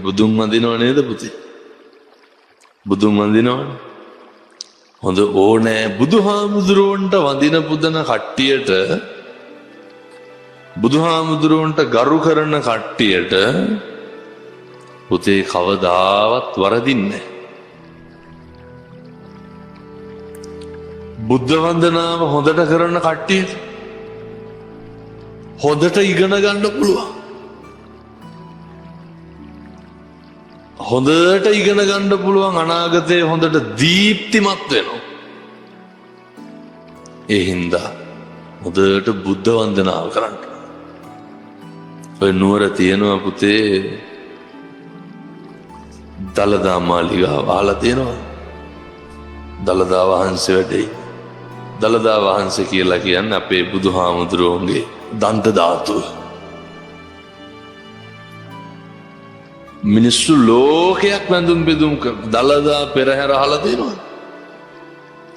බුදුන් වඳිනව නේද පුතේ? බුදුන් වඳිනවනේ. හොඳ ඕනෑ බුදුහාමුදුරුවන්ට වඳින පුදන කට්ටියට, බුදුහාමුදුරුවන්ට ගරු කරන කට්ටියට පුතේ කවදාවත් වරදින්නේ. බුද්ධ වන්දනාව හොඳට කරන කට්ටියට හොඳට ඉගෙන ගන්න පුළුවන්. හොඳට ඉගෙන ගන්න පුළුවන්, අනාගතයේ හොඳට දීප්තිමත් වෙනවා. ඒ හින්දා හොඳට බුද්ධ වන්දනාව කරන්න. ඔය නුවර තියෙනවා පුතේ දළදා මාලිගාව. අහලා තියෙනවා? දළදා වහන්සේ වැඩේ. දළදා වහන්සේ කියලා කියන්නේ අපේ බුදුහාමුදුරුවන්ගේ දන්ත ධාතුව. මිනිස්සු ලෝකයක් වැඳුම් බෙදුම් දළදා පෙරහැර අහලා තියෙනවා.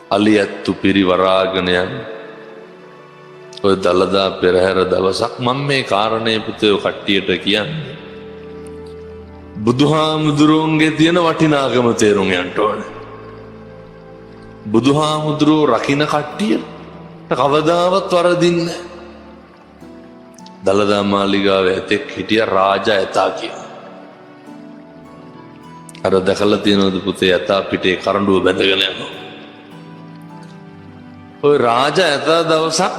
අලි ඇත්තු පිරිවරාගෙන යන ඔය දළදා පෙරහැර දවසක් මම මේ කාරණේ පුතේ කට්ටියට කියන්නේ බුදුහාමුදුරුවන්ගේ තියෙන වටිනාකම තේරුම් ගන්න ඕනේ. බුදුහාමුදුරුවෝ රකින්න කට්ටිය කවදාවත් වරදින්නේ නැහැ. දළදා මාලිගාවේ ඇතෙක් හිටිය රාජා ඇතා කියලා. අර දැකලා තියෙනවද පුතේ ඇතා පිටේ කරඬුව බැඳගෙන යනවා. ඔය රාජා ඇතා දවසක්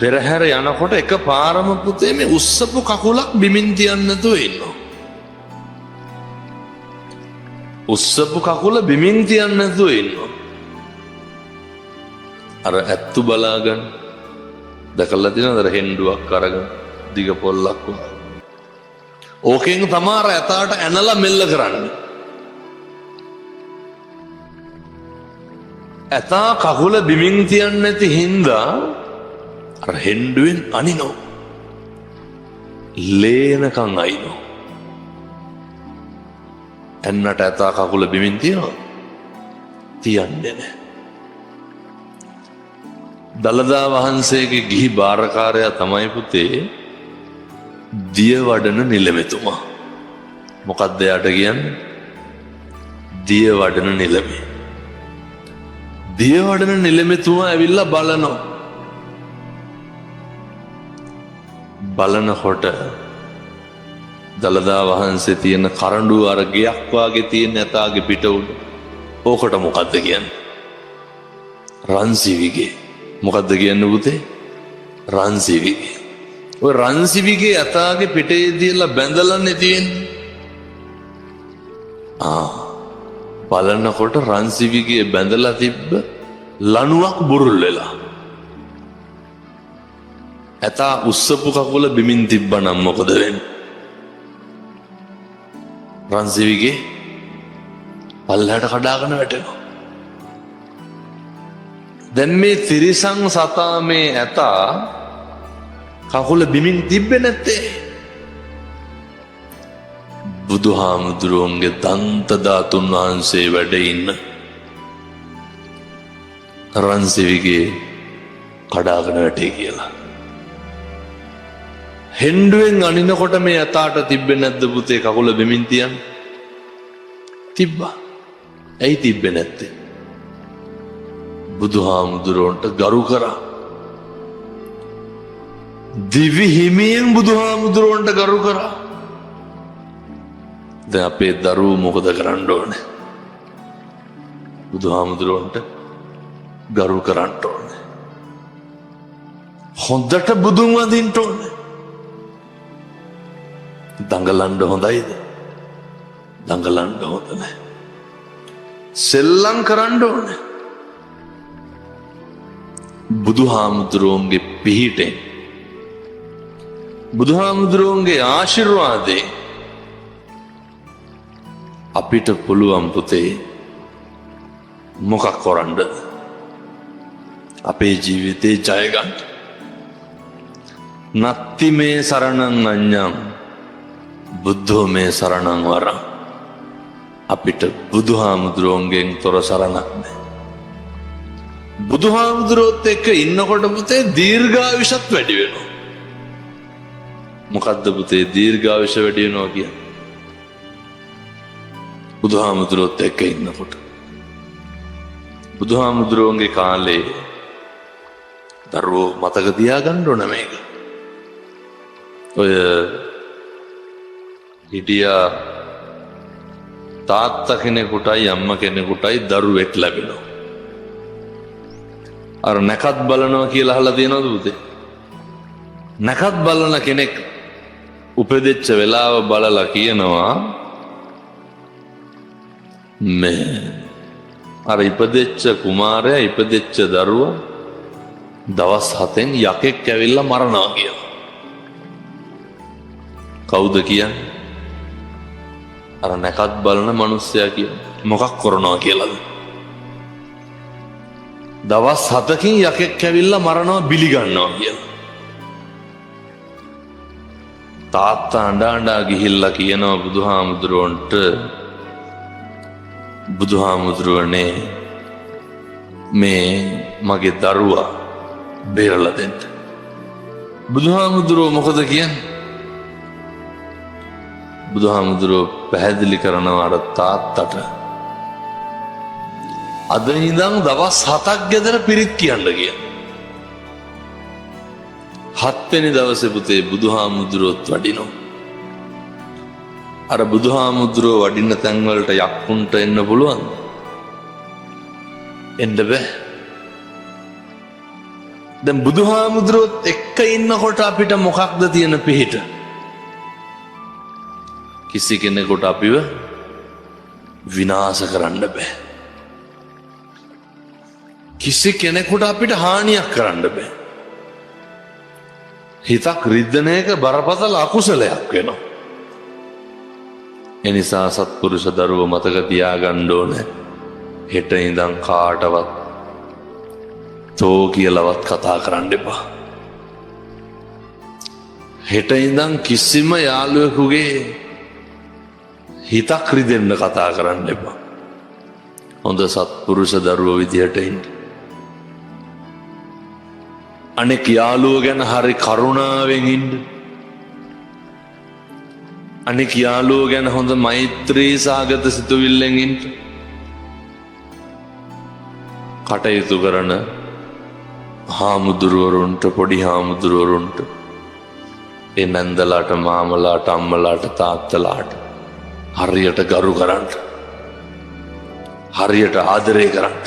පෙරහැර යනකොට එක පාරම පුතේ මේ උස්සපු කකුලක් බිමින් තියන්න නැතුව ඉන්නවා. උස්සපු කකුල බිමින් තියන්න නැතුව ඉන්නවා. අර ඇත්තු බලාගන්න දැකලා තියෙනවද? අර හෙන්ඩුවක් අරගෙන දිග පොල්ලක් වගේ. ඕකෙන් තමයි අර ඇතාට ඇනලා මෙල්ල කරන්නේ. ඇතා කකුල බිමින් තියන්නේ නැති හින්දා අර හෙන්ඩුවෙන් අනිනෝ. ලේනකන් අයිනෝ. එන්නට ඇතා කකුල බිමින් තියනවා? තියන්නේ නැහැ. දළදා වහන්සේගේ ගිහි බාරකාරයා තමයි පුතේ දියවඩන නිලමෙතුමා. මොකක්ද යාට කියන්නේ? දියවඩන නිලමේ. දියවඩන නිලමෙතුමා ඇවිල්ලා බලනවා. බලනකොට දළදා වහන්සේ තියෙන කරඬුව අර ගයක් වාගේ තියෙන ඇතාගේ පිට උඩ. ඕකට මොකද්ද කියන්නේ? රන්සිවිගේ. මොකද්ද කියන්නේ පුතේ? රන්සිවිගේ. ඔය රන්සිවිගේ ඇතාගේ පිටේ තියලා බැඳලානේ තියෙන්නේ. බලනකොට රන්සිවිගේ බැඳලා තිබ්බ ලණුවක් බුරුල් වෙලා. ඇතා උස්සපු කකුල බිමින් තිබ්බනම් මොකද වෙන්නේ? රන්සිවිගේ පල්ලහැට කඩාගෙන වැටෙනවා. දැන් මේ තිරිසන් සතා මේ ඇතා කකුල බිමින් තිබ්බේ නැත්තේ. බුදුහාමුදුරුවන්ගේ දන්ත ධාතුන් වහන්සේ වැඩ ඉන්න රන්සිවිගේ කඩාගෙන වැටේ කියලා. හෙන්ඩුවෙන් අනිනකොට මේ ඇතාට තිබ්බේ නැද්ද පුතේ කකුල බිමින් තියන්න? තිබ්බා. ඇයි තිබ්බේ නැත්තේ? බුදුහාමුදුරුවන්ට ගරු කරා. දිවි හිමියෙන් බුදුහාමුදුරුවන්ට ගරු කරා. දැන් අපේ දරුවෝ මොකද කරන්න ඕනේ? බුදුහාමුදුරුවන්ට ගරු කරන්න ඕනේ. හොඳට බුදුන් වඳින්න ඕනේ. දඟලන්න හොඳයිද? දඟලන්න හොඳ නැහැ. සෙල්ලම් කරන්න ඕනේ. බුදුහාමුදුරුවන්ගේ පිහිටෙන්, බුදුහාමුදුරුවන්ගේ ආශිර්වාදයෙන් අපිට පුළුවන් පුතේ මොකක් කරන්නද? අපේ ජීවිතේ ජය ගන්න. නත්ති මේ සරණං අඤ්ඤං බුද්ධෝ මේ සරණං වරං. අපිට බුදුහාමුදුරුවන්ගෙන් තොර සරණක් නැහැ. බුදුහාමුදුරුවොත් එක්ක ඉන්නකොට පුතේ දීර්ඝායුෂත් වැඩි වෙනවා. මොකද්ද පුතේ දීර්ඝායුෂ වැඩි වෙනවා කියන්නේ? බුදුහාමුදුරුවොත් එක්ක ඉන්නකොට බුදුහාමුදුරුවන්ගේ කාලේ දරුවෝ මතක තියාගන්න ඕන මේක. ඔය හිටියා තාත්තා කෙනෙකුටයි අම්ම කෙනෙකුටයි දරුවෙක් ලැබෙනවා. අර නැකත් බලනවා කියලා අහලා තියෙනවද පුතේ? නැකත් බලන කෙනෙක් උපදෙච්ච වෙලාව බලලා කියනවා මේ අර ඉපදෙච්ච කුමාරයා ඉපදෙච්ච දරුවා දවස් 7න් යකෙක් ඇවිල්ලා මරනවා කියලා. කවුද කියන්නේ? අර නැකත් බලන මිනිස්සයා කියන්නේ. මොකක් කරනවා කියලාද? දවස් 7කින් යකෙක් ඇවිල්ලා මරනවා බිලි ගන්නවා කියලා. තාත්තා අඬා ගිහිල්ලා කියනවා බුදුහාමුදුරුවන්ට, බුදුහාමුදුරුවනේ මේ මගේ දරුවා බේරලා දෙන්න. බුදුහාමුදුරුවෝ මොකද කියන්නේ? බුදුහාමුදුරුවෝ පැහැදිලි කරනවා අර තාත්තට, අද ඉඳන් දවස් 7ක් ගෙදර පිරිත් කියන්න කියන. 7 වෙනි දවසේ පුතේ බුදුහාමුදුරුවොත් වඩිනවා. අර බුදුහාමුදුරුවෝ වඩින්න තැන් වලට යක්කුන්ට එන්න පුළුවන්ද? එන්න බෑ. දැන් බුදුහාමුදුරුවොත් එක්ක ඉන්නකොට අපිට මොකක්ද තියෙන පිහිට? කිසි කෙනෙකුට අපිව විනාශ කරන්න බෑ. කිසි කෙනෙකුට අපිට හානියක් කරන්න බෑ. හිතක් රිද්දන එක බරපතල අකුසලයක් වෙනවා. එනිසා සත්පුරුෂ දරුවෝ මතක තියාගන්න ඕනේ, හෙට ඉඳන් කාටවත් තෝ කියලාවත් කතා කරන්න එපා. හෙට ඉඳන් කිසිම යාළුවෙකුගේ හිතක් රිදෙන්න කතා කරන්න එපා. හොඳ සත්පුරුෂ දරුවෝ විදිහට ඉන්න. අනෙක් යාළුවෝ ගැන හරි කරුණාවෙන් ඉන්න. අනෙක් යාළුවෝ ගැන හොඳ මෛත්‍රී සාගත සිතුවිල්ලෙන් ඉන්න. කටයුතු කරන හාමුදුරුවරුන්ට, පොඩි හාමුදුරුවරුන්ට, ඒ නැන්දලාට, මාමලාට, අම්මලාට, තාත්තලාට හරියට ගරු කරන්න, හරියට ආදරය කරන්න.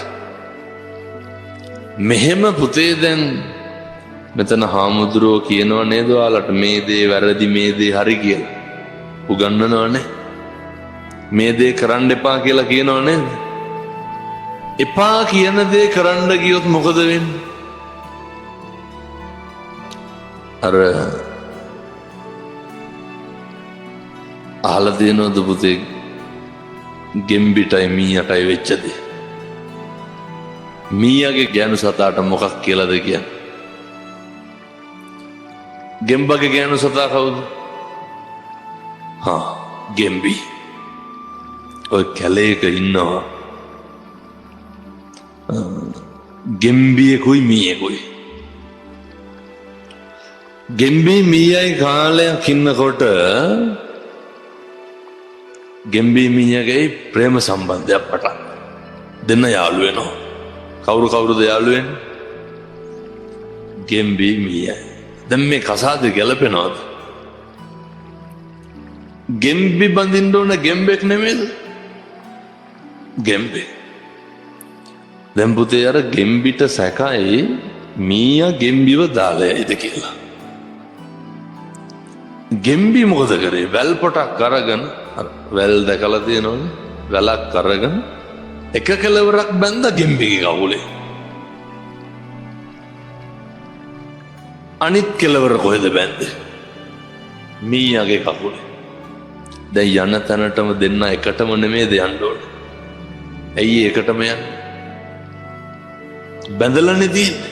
මෙහෙම පුතේ දැන් මෙතන හාමුදුරුවෝ කියනවා නේද ඔයාලට මේ දේ වැරදි, මේ දේ හරි කියලා උගන්වනවනේ. මේ දේ කරන්න එපා කියලා කියනව නේද? එපා කියන දේ කරන්න ගියොත් මොකද වෙන්නේ? අර අහලා තියෙනවද පුතේ ගෙම්බිටයි මීයටයි වෙච්ච දේ? මීයාගේ ගෑනු සතාට මොකක් කියලාද කියන්නේ? ගෙම්බගේ ගෑනු සතා කවුද? ගෙම්බි. ඔය කැලේක ඉන්නවා ගෙම්බියෙකුයි මීයෙකුයි. ගෙම්බි මීයයි කාලයක් ඉන්නකොට ගෙම්බි මීයගේ ප්‍රේම සම්බන්ධයක් පටන් දෙන්න යාළු වෙනවා. කවුරුද යාළු වෙන්නේ? ගෙම්බි මීයයි. දැන් මේ කසාද ගැලපෙනවද? ගෙම්බි බඳින්න ඕන ගෙම්බෙක් නෙමෙයිද? ගෙම්බෙක්. දැන් පුතේ අර ගෙම්බිට සැකයි මීයා ගෙම්බිව දාලා යයිද කියලා. ගෙම්බි මොකද කරේ? වැල් පොටක් අරගෙන, වැල් දැකලා තියෙනවනේ, වැලක් අරගෙන එක කෙලවරක් බැඳ ගෙම්බිගේ කකුලේ. අනිත් කෙලවර කොහෙද බැඳේ? මීයාගේ කකුලේ. දැන් යන තැනටම දෙන්න එකටම නෙමෙයිද යන්න ඕනේ? ඇයි එකටම යන්නේ? බැඳලානේ තියෙන්නේ.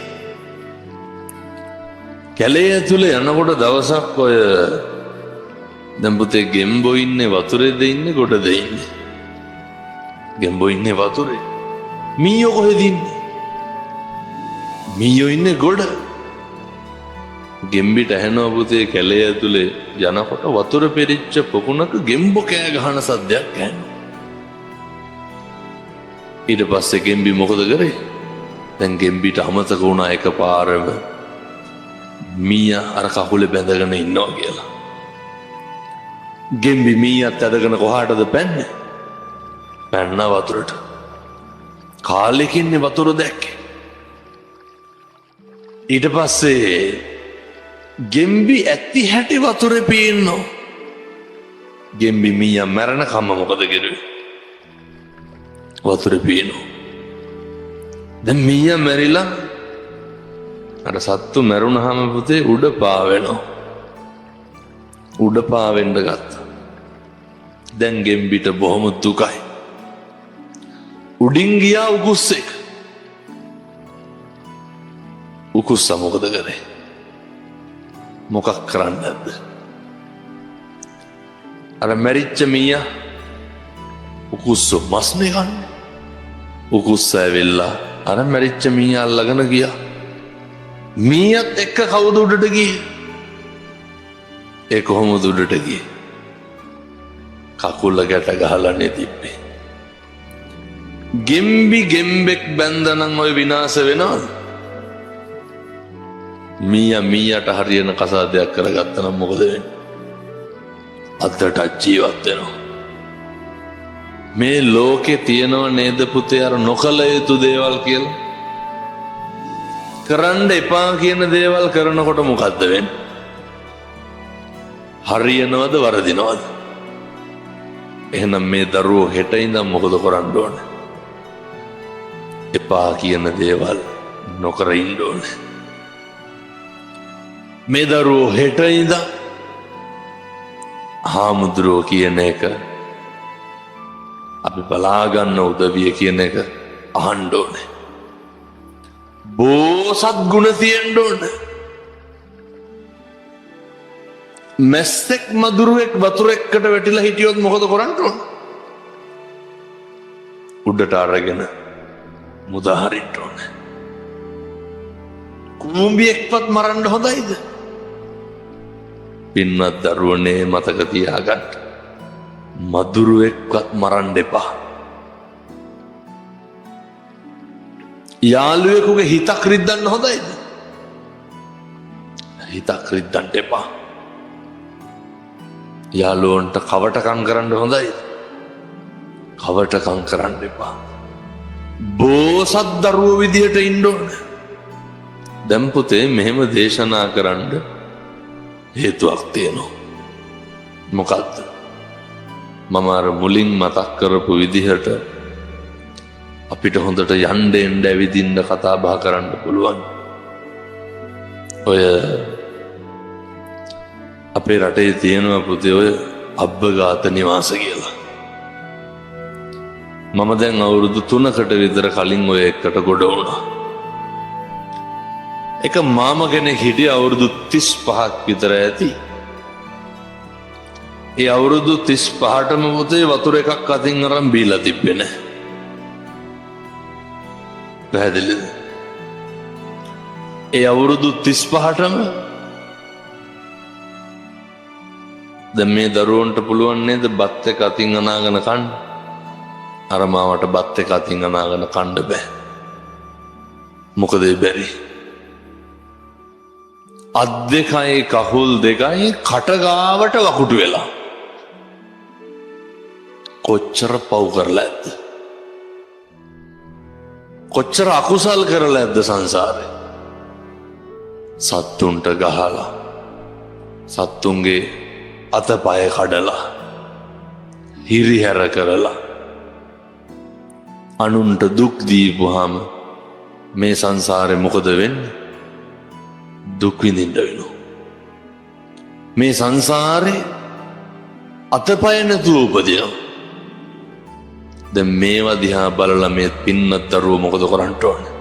කැලේ ඇතුලේ යනකොට දවසක් ඔය දැන් පුතේ ගෙම්බෝ ඉන්නේ වතුරේද ඉන්නේ ගොඩද ඉන්නේ? ගෙම්බෝ ඉන්නේ වතුරේ. මීයෝ කොහෙද ඉන්නේ? මීයෝ ඉන්නේ ගොඩ. ගෙම්බිට ඇහෙනවා පුතේ කැලේ ඇතුලේ යනකොට වතුර පෙරිච්ච පොකුණක ගෙම්බෝ කෑ ගහන සද්දයක් ඇහෙනවා. ඊට පස්සේ ගෙම්බි මොකද කරේ? දැන් ගෙම්බිට අමතක වුණා එකපාරම මීයා අර කකුලේ බැඳගෙන ඉන්නවා කියලා. ගෙම්බි මීයාත් ඇදගෙන කොහාටද පැන්නේ? පැන්න වතුරට. කාලෙකින්නේ වතුර දැක්කේ. ඊට පස්සේ ගෙම්බි ඇති හැටි වතුරේ පේනවා. ගෙම්බි මීයා මැරෙන කම මොකද කෙරුවේ? වතුරේ පේනවා. දැන් මීයා මැරිලා අර සත්තු මැරුණාම පුතේ උඩ පාවෙනවා. උඩ පාවෙන්න ගත්තා. දැන් ගෙම්බිට බොහොම දුකයි. උඩින් ගියා උකුස්සෙක්. උකුස්සා මොකද කරේ? මොකක් කරන්නද? අර මැරිච්ච මීයා උකුස්සෝ මස්නේ කන්නේ. උකුස්සා ඇවිල්ලා අර මැරිච්ච මීයා අල්ලගෙන ගියා. මීයත් එක්ක කවුද උඩට ගියේ? ඒ කොහොමද උඩට ගියේ? කකුල ගැට ගහලානේ තිබ්බේ. ගෙම්බි ගෙම්බෙක් බැන්දනම් ඔය විනාශ වෙනවද? මීයාට හරියන කසාදයක් කරගත්තා නම් මොකද වෙන්නේ? අතට ජීවත් වෙනවා. මේ ලෝකේ තියෙනව නේද පුතේ අර නොකල යුතු දේවල් කියලා? කරන්න එපා කියන දේවල් කරනකොට මොකද්ද වෙන්නේ? හරියනවද වරදිනවද? එහෙනම් මේ දරුවෝ හෙට ඉඳන් මොකද කරන්න ඕනේ? එපා කියන දේවල් නොකර ඉන්න ඕනේ. මේ දරුවෝ හෙට ඉඳන් හාමුදුරුවෝ කියන එක අපි බලාගන්න උදවිය කියන එක අහන්න ඕනේ. බෝසත් ගුණ තියෙන්න ඕනේ. මැස්සෙක් මදුරුවෙක් වතුර එක්කට වැටිලා හිටියොත් මොකද කරන්න ඕනේ? උඩට අරගෙන මුදාහරින්න ඕනේ. කුඹියෙක්වත් මරන්න හොඳයිද? පින්වත් දරුවනේ මතක තියාගන්න. මදුරුවෙක්වත් මරන්න එපා. යාළුවෙකුගේ හිතක් රිද්දන්න හොඳයිද? හිතක් රිද්දන්න එපා. යාළුවන්ට කවටකම් කරන්න හොඳයිද? කවටකම් කරන්න එපා. බෝසත් දරුවෝ විදියට ඉන්න ඕනේ. දැන් පුතේ මෙහෙම දේශනා කරන්න හේතුවක් තියෙනවා. මොකද්ද? මම අර මුලින් මතක් කරපු විදිහට අපිට හොඳට යන්න එන්න ඇවිදින්න කතා බහ කරන්න පුළුවන්. ඔය අපේ රටේ තියෙනවා පුතේ ඔය අබ්බගාත නිවාස කියලා. මම දැන් අවුරුදු 3කට විතර කලින් ඔය එකට ගොඩ වුණා. එක මාම කෙනෙක් හිටිය අවුරුදු 35ක් විතර ඇති. ඒ අවුරුදු 35ටම පුතේ වතුර එකක් අතින් අරන් බීලා තිබ්බේ නැහැ. පැහැදිලිද? ඒ අවුරුදු 35ටම දැන් මේ දරුවන්ට පුළුවන් නේද බත් එක අතින් අනාගෙන කන්න? අර මාවට බත් එක අතින් අනාගෙන කන්න බෑ. මොකද ඒ බැරි? අත් දෙකයි කකුල් දෙකයි කට ගාවට වකුටු වෙලා. කොච්චර පව් කරලා ඇද්ද? කොච්චර අකුසල් කරලා ඇද්ද සංසාරේ? සත්තුන්ට ගහලා, සත්තුන්ගේ අතපය කඩලා, හිරිහැර කරලා, අනුන්ට දුක් දීපුවාම මේ සංසාරේ මොකද වෙන්නේ? දුක් විඳින්න වෙනවා. මේ සංසාරේ අතපය නැතුව උපදිනවා. දැන් මේවා දිහා බලලා මේ පින්නත් දරුවෝ මොකද කරන්න ඕනේ?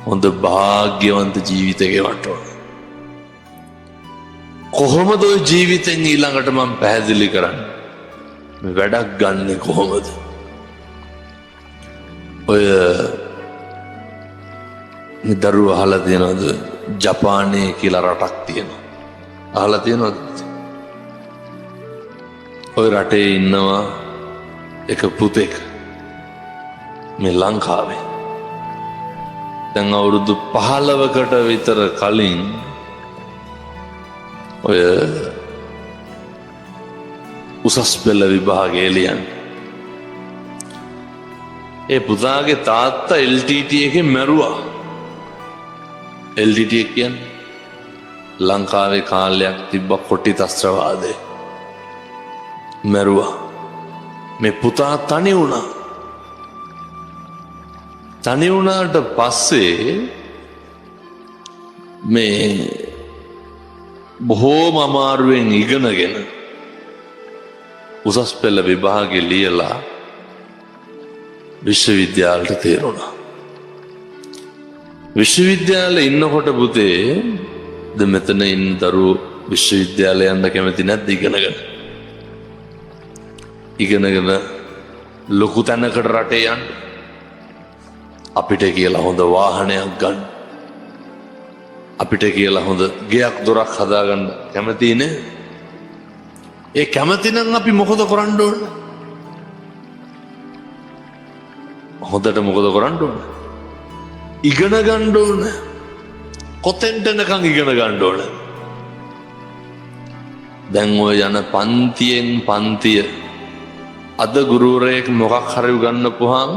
හොඳ වාග්යවන්ත ජීවිතයක් ගෙවන්න ඕනේ. කොහොමද ඔය ජීවිතෙන් ඊළඟට මම පැහැදිලි කරන්නේ? මේ වැඩක් ගන්නෙ කොහොමද? ඔය මේ දරුවෝ අහලා තියෙනවද? ජපානයේ කියලා රටක් තියෙනවා. අහලා තියෙනවද? ඔය රටේ ඉන්නවා එක පුතෙක්. මේ ලංකාවේ දැන් අවුරුදු 15කට විතර කලින් ඔය උසස් පෙළ විභාගය ලියන්න ඒ පුතාගේ තාත්තා LTT එකේ මැරුවා. LTT එක කියන්නේ ලංකාවේ කාලයක් තිබ්බ කොටි ත්‍රස්තවාදය. මැරුවා. මේ පුතා තනි වුණා. තනි වුණාට පස්සේ මේ බොහෝම අමාරුවෙන් ඉගෙනගෙන උසස් පෙළ විභාගෙ ලියලා විශ්වවිද්‍යාලයට තේරුණා. විශ්වවිද්‍යාලේ ඉන්නකොට පුතේ ද මෙතන ඉන්න දරුවෝ විශ්වවිද්‍යාලය යන්න කැමති නැද්ද ඉගෙනගෙන ලොකු තැනකට රටේ යන්න අපිට කියලා හොඳ වාහනයක් ගන්න අපිට කියලා හොඳ ගෙයක් දොරක් හදාගන්න කැමති නේ? ඒ කැමති නම් අපි මොකද කරන්න ඕන? හොඳට මොකද කරන්න ඕන? ඉගෙන ගන්න ඕන. කොතෙන්ට යනකම් ඉගෙන ගන්න ඕන? දැන් ඔය යන පන්තියෙන් පන්තිය අද ගුරුවරයෙක් මොකක් හරි උගන්වපුවාම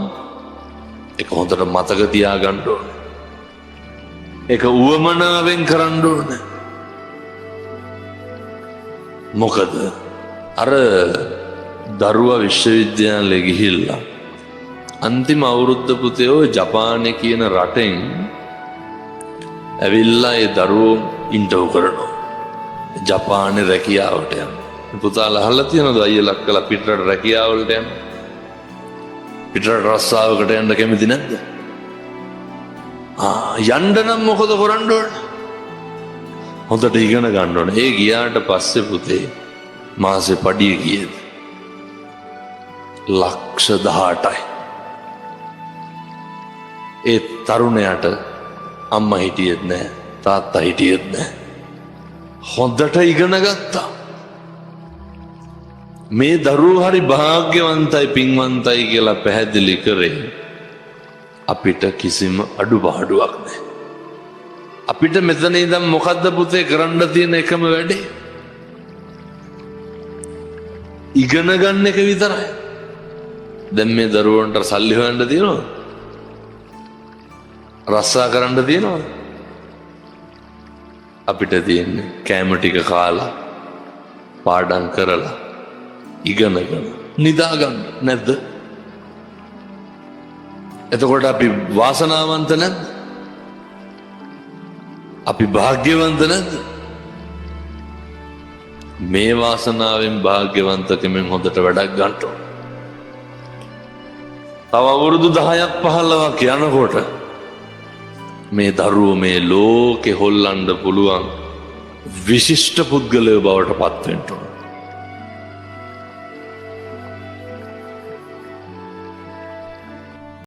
ඒක හොඳට මතක තියාගන්න ඕන. ඒක උවමනාවෙන් කරන්න ඕන. මොකද අර දරුවා විශ්වවිද්‍යාලේ ගිහිල්ලා අන්තිම අවුරුද්ද පුතේ ඔය ජපානයේ කියන රටෙන් ඇවිල්ලා ඒ දරුවෝ ඉන්ටර්වයුව කරනවා. ජපානයේ රැකියාවට යන. පුතාලා අහලා තියෙනවද අයියලා අක්කලා පිටරට රැකියාවලට යන? පිටරට රස්සාවකට යන්න කැමති නැද්ද? යන්න නම් මොකද කරන්න ඕන? හොඳට ඉගෙන ගන්න ඕන. ඒ ගියාට පස්සේ පුතේ මාසේ පඩිය කීයද? ලක්ෂ 18යි. ඒ තරුණයාට අම්මා හිටියෙත් නෑ තාත්තා හිටියෙත් නෑ. හොඳට ඉගෙන ගත්තා. මේ දරුවෝ හරි භාග්‍යවන්තයි පින්වන්තයි කියලා පැහැදිලි කරේ අපිට කිසිම අඩුපාඩුවක් නෑ. අපිට මෙතන ඉඳන් මොකද්ද පුතේ කරන්න තියෙන එකම වැඩේ? ඉගෙන ගන්න එක විතරයි. දැන් මේ දරුවන්ට සල්ලි හොයන්න තියෙනවද? රස්සා කරන්න තියෙනවද? අපිට තියෙන්නේ කෑම ටික කාලා පාඩම් කරලා ඉගෙනගෙන නිදාගන්න නැද්ද? එතකොට අපි වාසනාවන්ත නැද්ද? අපි භාග්‍යවන්ත නැද්ද? මේ වාසනාවෙන් භාග්‍යවන්තකමෙන් හොඳට වැඩක් ගන්න ඕන. තව අවුරුදු 10ක් 15ක් යනකොට මේ දරුවෝ මේ ලෝකෙ හොල්ලන්න පුළුවන් විශිෂ්ට පුද්ගලයෝ බවට පත් වෙන්න ඕන.